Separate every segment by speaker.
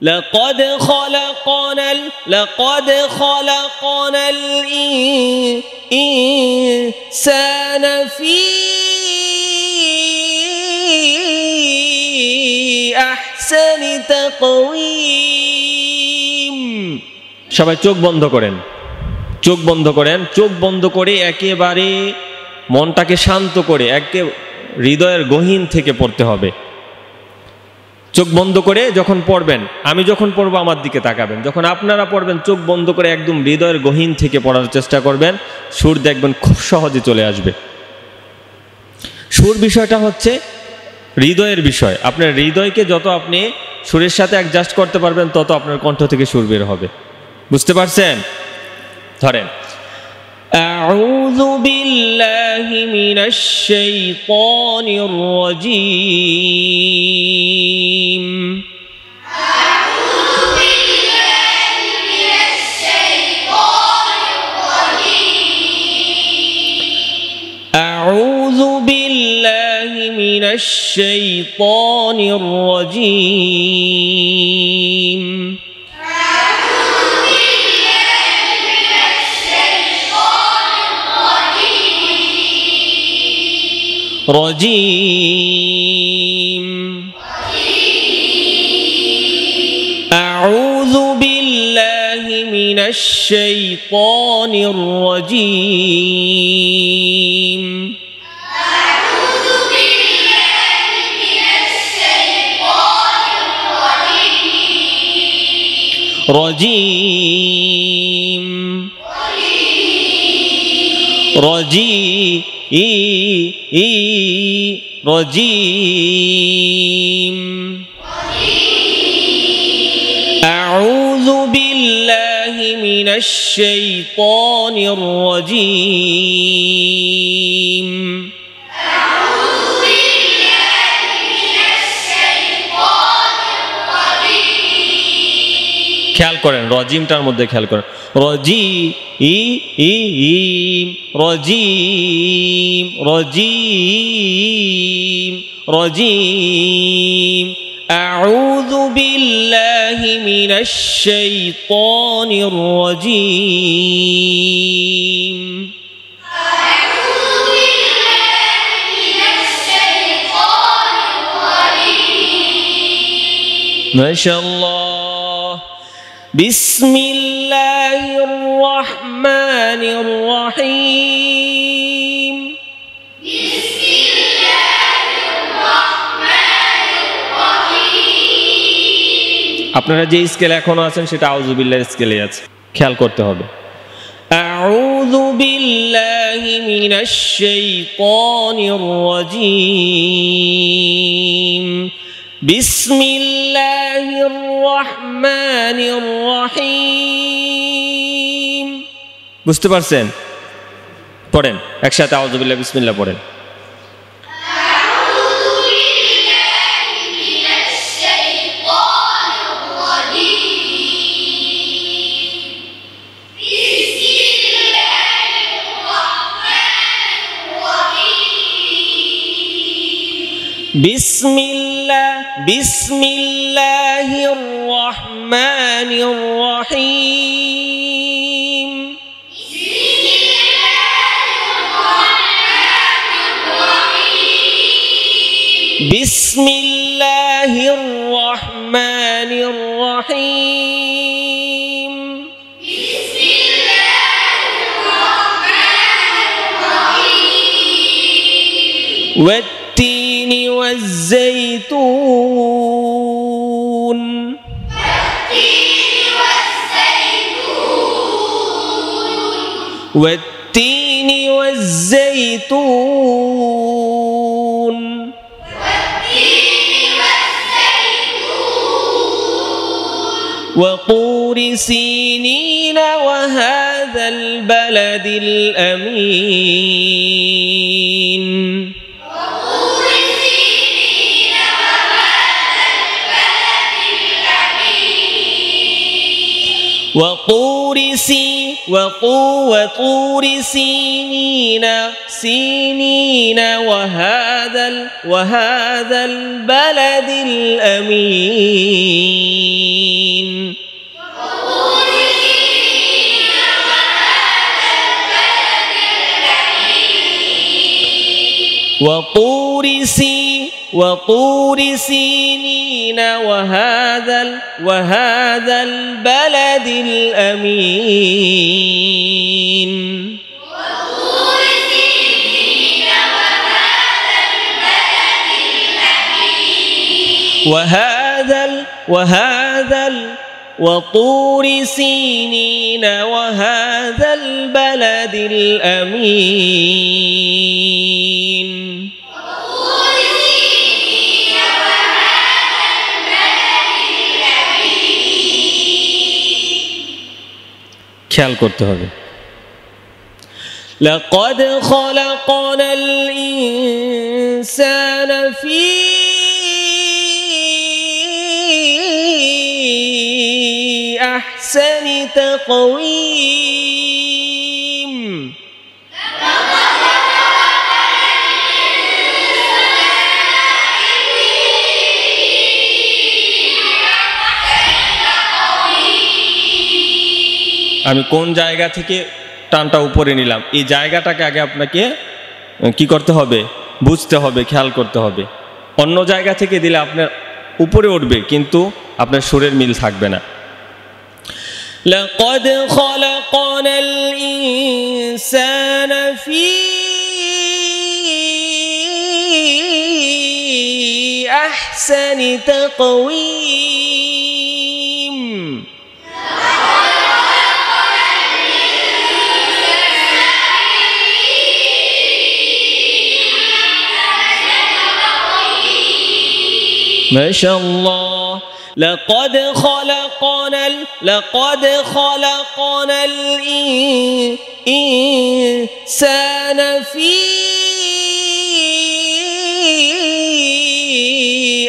Speaker 1: لقد خلقنا الإنسان في أحسن تقويم। সবাই চোখ বন্ধ করেন, চোখ বন্ধ করেন। চোখ বন্ধ করে একেবারে মনটাকে শান্ত করে হৃদয়ের গহীন থেকে পড়তে হবে। চোখ বন্ধ করে যখন পড়বেন, আমি যখন পড়বো আমার দিকে তাকাবেন, যখন আপনারা পড়বেন চোখ বন্ধ করে একদম হৃদয়ের গহীন থেকে পড়ার চেষ্টা করবেন। সুর দেখবেন খুব সহজে চলে আসবে। সুর বিষয়টা হচ্ছে হৃদয়ের বিষয়। আপনার হৃদয়কে যত আপনি সুরের সাথে অ্যাডজাস্ট করতে পারবেন, তত আপনার কণ্ঠ থেকে সুর বের হবে। বুঝতে পারছেন? ধরেন, আউযু বিল্লাহি মিনাশ শাইতানির রাজীম।
Speaker 2: আউযু বিল্লাহি মিনাশ শাইতানির রাজীম।
Speaker 1: আউযু বিল্লাহি মিনাশ শাইতানির রাজীম। رجيم أعوذ بالله من الشيطان الرجيم
Speaker 2: أعوذ بالله من الشيطان الرجيم
Speaker 1: رجيم رجيم أعوذ بالله من الشيطان الرجيم
Speaker 2: أعوذ بالله من الشيطان الرجيم।
Speaker 1: খেয়াল করেন, রজিমটার মধ্যে খেয়াল করেন। রজিম রজিম রজিম রজিম। আউযু বিল্লাহি মিনাশ শাইতানির রাজীম।
Speaker 2: أعوذ بالله من الشيطان الرجيم।
Speaker 1: মাশাআল্লাহ। বিসমিল্লাহির রহমানির রহিম।
Speaker 2: বিসমিল্লাহির রহমানির রহিম।
Speaker 1: আপনারা যে স্কেলে এখনো আছেন সেটা আউযু বিল্লাহির স্কেলে আছে, খেয়াল করতে হবে। আউযু বিল্লাহি মিনাশ শাইতানির রাজীম। বিসমিল্লাহির রহমানির রহিম। বুঝতে পারছেন? পড়েন একসাথে আউযু বিল্লাহি বিসমিল্লাহ পড়েন।
Speaker 2: أعوذ بالله من الشيطان الرجيم. بسم الله الرحمن الرحيم.
Speaker 1: বিসমিল্লাহির রহমানির রহিম। বিসমিল্লাহির রহমানির রহিম। والتين والزيتون والتين والزيتون وطور سينين وهذا البلد الأمين وطور سينين سينين وهذا البلد الأمين وطور سينين وهذا البلد الأمين وطور سينين وهذا البلد الأمين খেয়াল করতে হবে لقد خلقنا الإنسان في أحسن تقويم আমি কোন জায়গা থেকে টানটা উপরে নিলাম এই জায়গাটাকে আগে আপনাকে কি করতে হবে বুঝতে হবে খেয়াল করতে হবে অন্য জায়গা থেকে দিলে আপনার উপরে উঠবে কিন্তু আপনার সুরের মিল থাকবে না لقد خلقنا الإنسان في أحسن تقويم ما شاء الله لقد خلقنا الإنسان في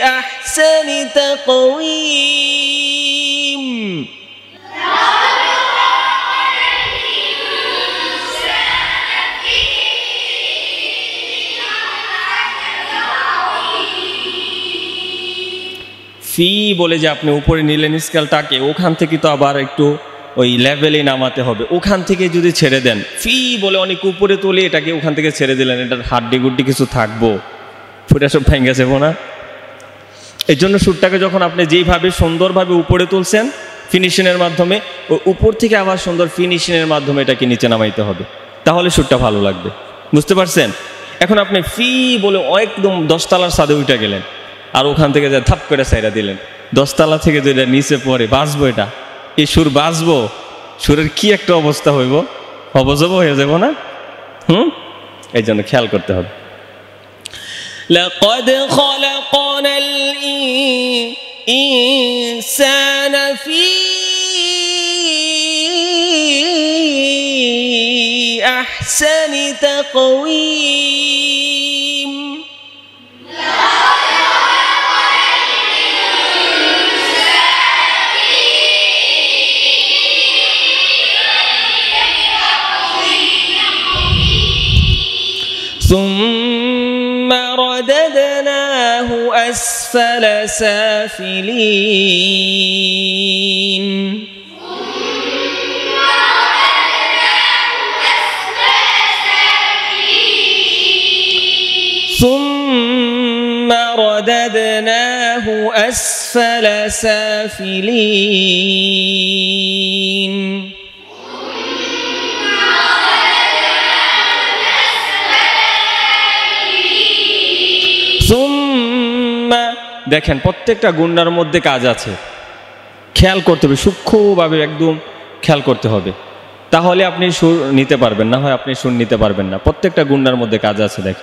Speaker 1: أحسن تقويم ফি বলে যে আপনি উপরে নিলেন স্কেলটাকে ওখান থেকে তো আবার একটু ওই লেভেলে নামাতে হবে ওখান থেকে যদি ছেড়ে দেন ফি বলে অনেক উপরে তুলে এটাকে ওখান থেকে ছেড়ে দিলেন এটার হাড্ডি গুড্ডি কিছু থাকবো ফুটা সব ভেঙে যাবো না এই জন্য সুরটাকে যখন আপনি যেইভাবে সুন্দরভাবে উপরে তুলছেন ফিনিশিংয়ের মাধ্যমে ওই উপর থেকে আবার সুন্দর ফিনিশিংয়ের মাধ্যমে এটাকে নিচে নামাইতে হবে তাহলে সুরটা ভালো লাগবে বুঝতে পারছেন এখন আপনি ফি বলে একদম 10 তলার ছাদে উঠে গেলেন আর ওখান থেকে যা থাপ করে সাইরা দিলেন 10 তলা থেকে যদি নিচে পড়ে বাঁচবো এটা এই সুর বাঁচবো সুরের কি একটা অবস্থা হইব অবজব হয়ে যাব না এই জন্য খেয়াল করতে হবে لقد خلقنا الإنسان في أحسن تقويم ثم رددناه أسفل سافلين ثم رددناه أسفل سافلين দেখেন প্রত্যেকটা গুণার মধ্যে কাজ আছে খেয়াল করতে হবে সূক্ষ্মভাবে একদম খেয়াল করতে হবে তাহলে আপনি সুর নিতে পারবেন না হয় আপনি সুর নিতে পারবেন না প্রত্যেকটা গুণার মধ্যে কাজ আছে দেখেন